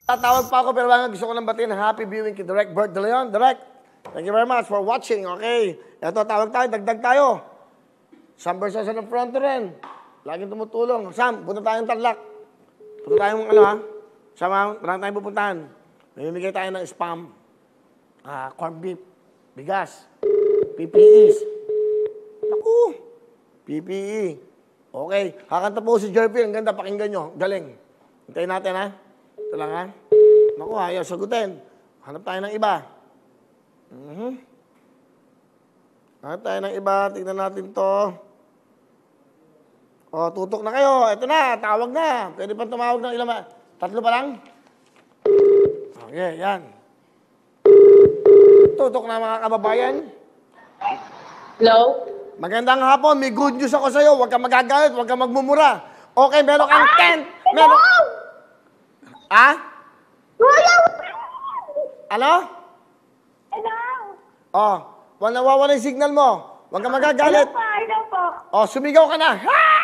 Tatawag pa ako pero gusto ko lang batiin happy viewing kay Direct Bert De Leon. Direct, thank you very much for watching. Okay. Ito, tawag tayo, dagdag tayo. Sam versus ng front rin. Laging tumutulong. Sam, punta tayong Tarlac. Punta tayong ano ha. Sam, marami tayong pupuntahan. Mamimigay tayo ng spam. Corn beef. Bigas. PPEs. Naku. PPE. Okay. Kakanta po si Jerpy. Ang ganda, pakinggan nyo. Galing. Hintayin natin ha. Ito lang ha. Naku, ayaw sagutin. Hanap tayo ng iba. Hanap tayo ng iba. Tignan natin to. O, tutok na kayo. Ito na, tawag na. Pwede pa tumawag ng ilang... Tatlo pa lang? Okay, yan. Tutok na mga kababayan. Hello? Magandang hapon. May good news ako sa'yo. Huwag kang magagalit. Huwag kang magmumura. Okay, meron kang 10. Meron... Ha? Ano? Hello? Oh, nawawala yung signal mo. Huwag kang magagalit. Hello po. Oh, sumigaw ka na. Ha!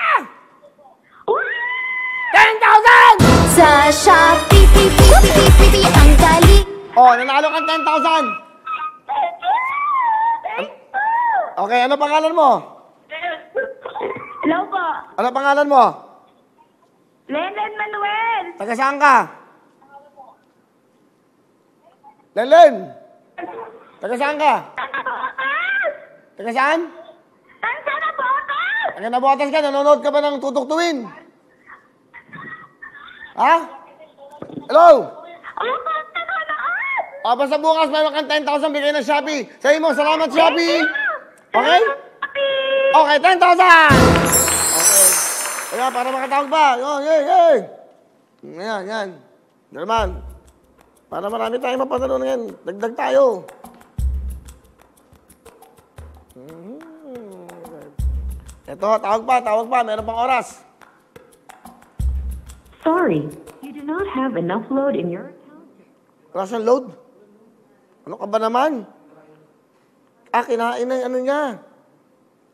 10,000! Sa Shopee, ang galing. Oh, nanalo kang 10,000. Okay, ano pangalan mo? Hello po. Ano pangalan mo? Lennon Manuel. Taga saan ka? Lelen! Taga saan ka? Taga saan? Tansa na po ako. Taga Nabotas ka? Nanonood ka ba ng Tutok Tuwin? Ha? Hello? Opo, nanonood. O, basta bukas meron kang 10,000 bigay ng Shopee. Sabi mo, salamat Shopee. Okay? Okay, 10,000! Okay. Kaya, para makatawag pa. Yay! Yan. Naman. Para marami tayong mapanalo na yan. Dagdag tayo. Ito, tawag pa. Meron pang oras. Sorry, you do not have enough load in your account. Oras ng load? Ano ka ba naman? Kinain na yung ano niya.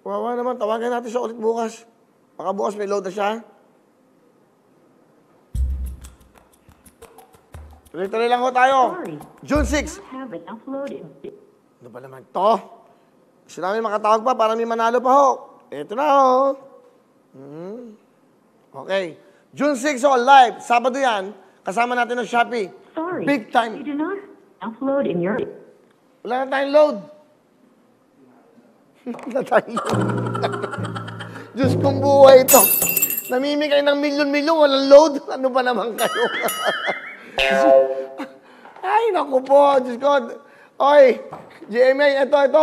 Wawa naman, tawagan natin siya ulit bukas. Baka bukas may load na siya. Tuloy-tuloy lang ho tayo. Sorry, June you 6. do not have enough load in... Ano ba naman to? Gusto namin makatawag pa para may manalo pa ho. Ito na ho. Okay. June 6 ho, live. Sabado yan. Kasama natin ng Shopee. Sorry, Big time. you do not have enough load in your... Wala na tayong load. Wala tayong load. Diyos kong buhay ito. Namimigay ng milyon-milyon, walang load. Ano ba naman kayo? Ay, naku po. Diyos ko. Oy, GMA, ito.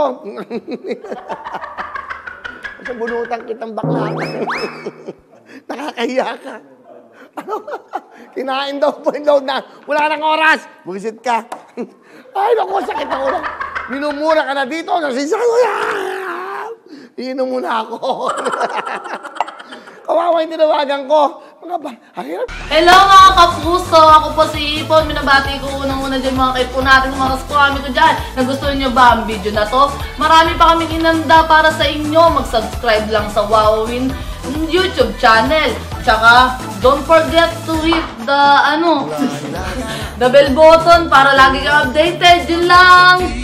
Sa bunutan kitang bakla. Nakakahiya ka. Ano? Kinain daw po yung load na. Wala nang oras. Bugisit ka. Ay, naku, sakit ang ulo. Minumura ka na dito. Nasisayo yan. Iinom muna ako. Kawawa yung tinawagan ko. Mga ba? Hello mga kapuso! Ako po si Ipon. Minabati ko unang-una dyan mga kaipo natin, mga kaskwami ko dyan. Nagustuhan nyo ba ang video na to? Marami pa kaming inanda para sa inyo. Mag-subscribe lang sa Wowin YouTube channel. Tsaka, don't forget to hit the, the bell button para lagi kang updated. Yun lang!